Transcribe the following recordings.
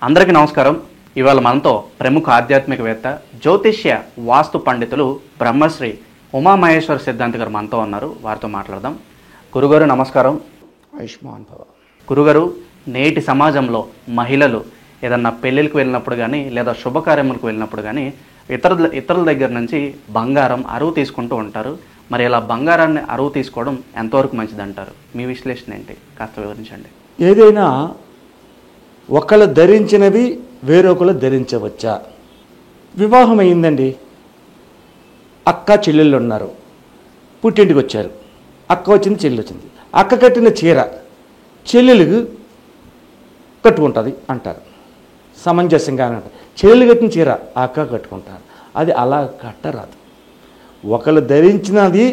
అందరికీ నమస్కారం. ఇవాళ మనతో ప్రముఖ ఆధ్యాత్మికవేత్త జ్యోతిష్య వాస్తు పండితులు బ్రహ్మశ్రీ ఉమామహేశ్వర సిద్ధాంతి గారు మనతో ఉన్నారు. వారితో మాట్లాడదాం. గురుగారు నమస్కారం. ఆయుష్మాన్ భవ. గురుగారు, నేటి సమాజంలో మహిళలు ఏదన్నా పెళ్ళిళ్ళకి వెళ్ళినప్పుడు కానీ లేదా శుభకార్యములకు వెళ్ళినప్పుడు కానీ ఇతరుల దగ్గర నుంచి బంగారం అరువు తీసుకుంటూ ఉంటారు. మరి ఇలా బంగారాన్ని అరువు తీసుకోవడం ఎంతవరకు మంచిదంటారు? మీ విశ్లేషణ ఏంటి? కాస్త వివరించండి. ఏదైనా ఒకళ్ళు ధరించినవి వేరొకరు ధరించవచ్చా? వివాహం అయిందండి, అక్క చెల్లెళ్ళు ఉన్నారు, పుట్టింటికి వచ్చారు, అక్క వచ్చింది, చెల్లి వచ్చింది. అక్క కట్టిన చీర చెల్లెలకు కట్టుకుంటుంది అంటారు, సమంజసంగా అంటారు. చెల్లెలు కట్టిన చీర అక్క కట్టుకుంటారు. అది అలా కట్టరాదు. ఒకళ్ళు ధరించినది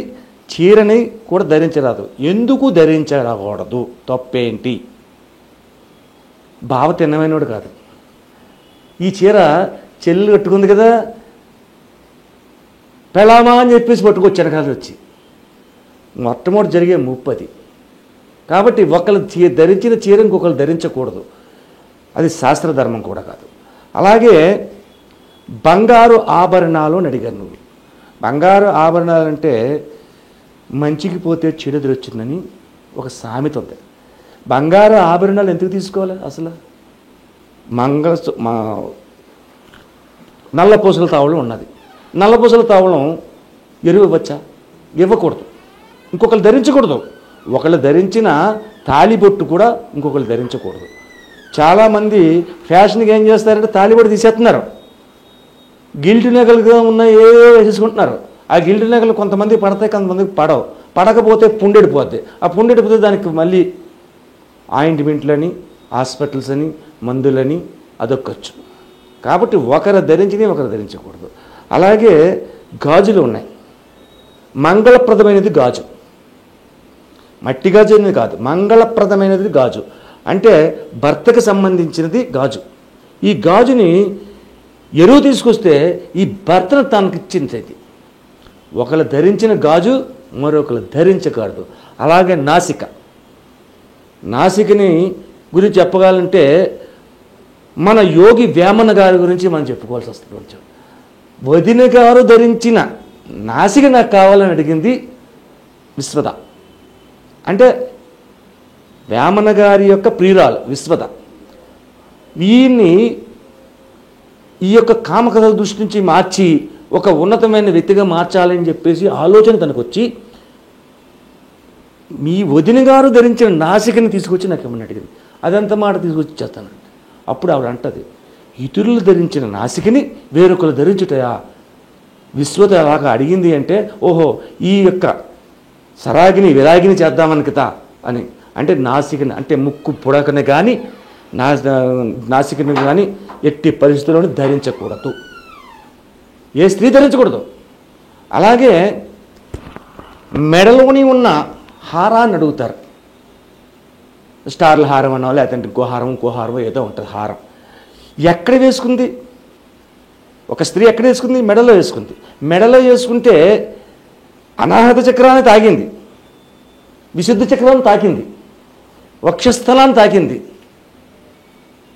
చీరని కూడా ధరించరాదు. ఎందుకు ధరించకూడదు? తప్పేంటి? బావ తిన్నమైనవాడు కాదు. ఈ చీర చెల్లెలు కట్టుకుంది కదా, పెళామా అని చెప్పేసి పట్టుకొచ్చాను కాదు వచ్చి. మొట్టమొదటి జరిగే ముప్పది. కాబట్టి ఒకళ్ళు ధరించిన చీర ఇంకొకరు ధరించకూడదు. అది శాస్త్రధర్మం కూడా కాదు. అలాగే బంగారు ఆభరణాలు అని అడిగారు నువ్వు. బంగారు ఆభరణాలు అంటే మంచికి పోతే చెడు ఎదురొచ్చిందని ఒక సామెత ఉంది. బంగారు ఆభరణాలు ఎందుకు తీసుకోవాలి అసలు? నల్లపూసల తావళం ఉన్నది. నల్లపూసల తావళం ఎరువు ఇవ్వచ్చా? ఇవ్వకూడదు. ఇంకొకరు ధరించకూడదు. ఒకళ్ళు ధరించిన తాళిబొట్టు కూడా ఇంకొకరు ధరించకూడదు. చాలామంది ఫ్యాషన్కి ఏం చేస్తారంటే తాళిబొట్టు తీసేస్తున్నారు. గిల్టు నగలుగా ఉన్న ఏవో వేసేసుకుంటున్నారు. ఆ గిల్టు నగలు కొంతమంది పడతాయి, కొంతమందికి పడవు. పడకపోతే పుండెడిపోద్ది. ఆ పుండెడిపోతే దానికి మళ్ళీ ఆయింట్మెంట్లని, హాస్పిటల్స్ అని, మందులని అదొక ఖర్చు. కాబట్టి ఒకరు ధరించినవి ఒకరు ధరించకూడదు. అలాగే గాజులు ఉన్నాయి. మంగళప్రదమైనది గాజు, మట్టి గాజు అనేది కాదు, మంగళప్రదమైనది గాజు. అంటే భర్తకు సంబంధించినది గాజు. ఈ గాజుని ఎరువు తీసుకొస్తే ఈ భర్తను తనకి ఇచ్చింది. ఒకరు ధరించిన గాజు మరొకరు ధరించకూడదు. అలాగే నాసికని గురించి చెప్పగాలంటే మన యోగి వేమన గారి గురించి మనం చెప్పుకోవాల్సి వస్తుంది. కొంచెం వదిన గారు ధరించిన నాసిక నాకు కావాలని అడిగింది విశ్వద. అంటే వేమన గారి యొక్క ప్రియురాలు విశ్వద. ఈ యొక్క కామకథల దృష్టి నుంచి మార్చి ఒక ఉన్నతమైన వ్యక్తిగా మార్చాలని చెప్పేసి ఆలోచన తనకు వచ్చి మీ వదిన గారు ధరించిన నాసికని తీసుకొచ్చి నాకు ఏమని అడిగింది. అదంతా మాట తీసుకొచ్చి చేస్తానండి. అప్పుడు ఆవిడ అంటది, ఇతరులు ధరించిన నాసికని వేరొకరు ధరించుటయా? విశ్వత అలాగా అడిగింది అంటే ఓహో ఈ యొక్క సరాగిని విరాగిని చేద్దామని కదా అని. అంటే నాసికని అంటే ముక్కు పుడకని కానీ నాసికని కానీ ఎట్టి పరిస్థితుల్లోనూ ధరించకూడదు. ఏ స్త్రీ ధరించకూడదు. అలాగే మెడలోని ఉన్న హారాన్ని అడుగుతారు. స్టార్ల హారం అనో లేదంటే కోహారం ఏదో ఉంటుంది హారం. ఎక్కడ వేసుకుంది? ఒక స్త్రీ ఎక్కడ వేసుకుంది? మెడలో వేసుకుంది. మెడలో వేసుకుంటే అనాహత చక్రాన్ని తాకింది, విశుద్ధ చక్రాన్ని తాకింది, వక్షస్థలాన్ని తాకింది.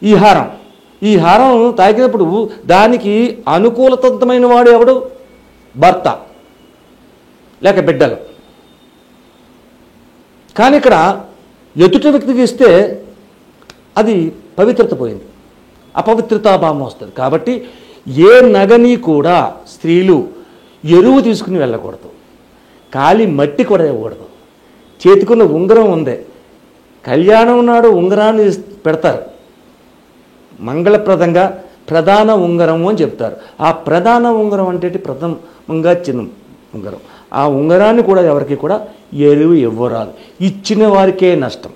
ఈ హారం తాకినప్పుడు దానికి అనుకూలతమైన వాడు ఎవడు? భర్త లేక బిడ్డలు. కానీ ఇక్కడ ఎదుట వ్యక్తికి ఇస్తే అది పవిత్రత పోయింది, అపవిత్రతాభావం వస్తుంది. కాబట్టి ఏ నగని కూడా స్త్రీలు ఎరువు తీసుకుని వెళ్ళకూడదు. కాలి మట్టి కూడా ఇవ్వకూడదు. చేతికున్న ఉంగరం ఉంది, కళ్యాణం నాడు ఉంగరాన్ని పెడతారు. మంగళప్రదంగా ప్రధాన ఉంగరం అని చెప్తారు. ఆ ప్రధాన ఉంగరం అంటే ప్రథమంగా చిన్న ఉంగరం. ఆ ఉంగరాన్ని కూడా ఎవరికి కూడా ఎరువు ఇవ్వరాదు. ఇచ్చిన వారికే నష్టం,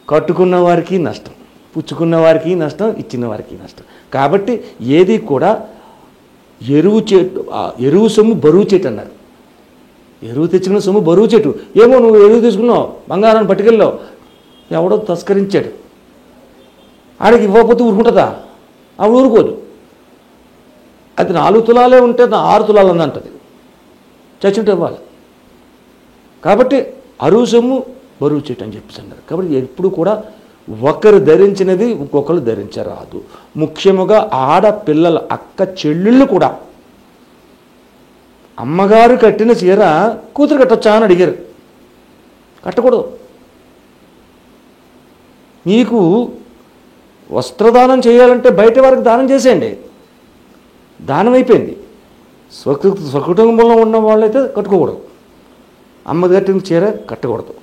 కట్టుకున్న వారికి నష్టం, పుచ్చుకున్న వారికి నష్టం, ఇచ్చిన వారికి నష్టం. కాబట్టి ఏది కూడా ఎరువు సొమ్ము బరువు చెట్టు అన్నారు. ఎరువు తెచ్చుకున్న సొమ్ము బరువు చెట్టు. ఏమో నువ్వు ఎరువు తీసుకున్నావు, బంగారాన్ని పట్టుకెళ్ళావు, ఎవడో తస్కరించాడు, ఆడికి ఇవ్వకపోతే ఊరుకుంటుందా? ఆవిడ ఊరుకోదు. అది 4 తులాలే ఉంటే 6 తులాలు అందంటది, చచ్చుంటే ఇవ్వాలి. కాబట్టి అరువు సొమ్ము బరువు చెట్టు అని చెప్పేసి అన్నారు. కాబట్టి ఎప్పుడు కూడా ఒకరు ధరించినది ఇంకొకరు ధరించరాదు. ముఖ్యముగా ఆడపిల్లల అక్క చెల్లెళ్ళు కూడా అమ్మగారు కట్టిన చీర కూతురు కట్టొచ్చా అని అడిగారు. కట్టకూడదు. మీకు వస్త్రదానం చేయాలంటే బయట వారికి దానం చేసేయండి. దానం అయిపోయింది. స్వకుటుంబంలో ఉన్న వాళ్ళైతే కట్టుకోకూడదు. అమ్మ కట్టిన చీర కట్టకూడదు.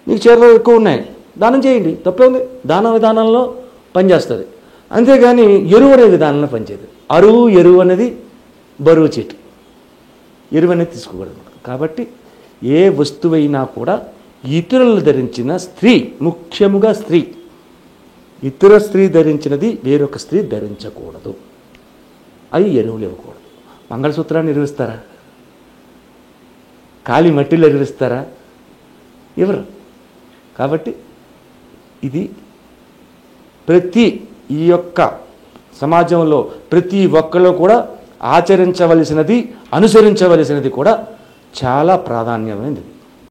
మీకు చీరలు ఎక్కువ ఉన్నాయి, దానం చేయండి, తప్పే ఉంది. దాన విధానంలో పనిచేస్తుంది. అంతేగాని ఎరువు అనే విధానంలో పనిచేయదు. అరువు ఎరువు అనేది బరువు చీటి, ఎరువు అనేది తీసుకోకూడదు. కాబట్టి ఏ వస్తువైనా కూడా ఇతరులు ధరించిన స్త్రీ, ముఖ్యముగా స్త్రీ, ఇతర స్త్రీ ధరించినది వేరొక స్త్రీ ధరించకూడదు. అవి ఎరువులు ఇవ్వకూడదు. మంగళసూత్రాన్ని ఎరువిస్తారా? కాలి మట్టిలో ఎరువిస్తారా? ఎవరు? కాబట్టి ఇది ఈ యొక్క సమాజంలో ప్రతి ఒక్కళ్ళు కూడా ఆచరించవలసినది, అనుసరించవలసినది కూడా చాలా ప్రాధాన్యమైనది.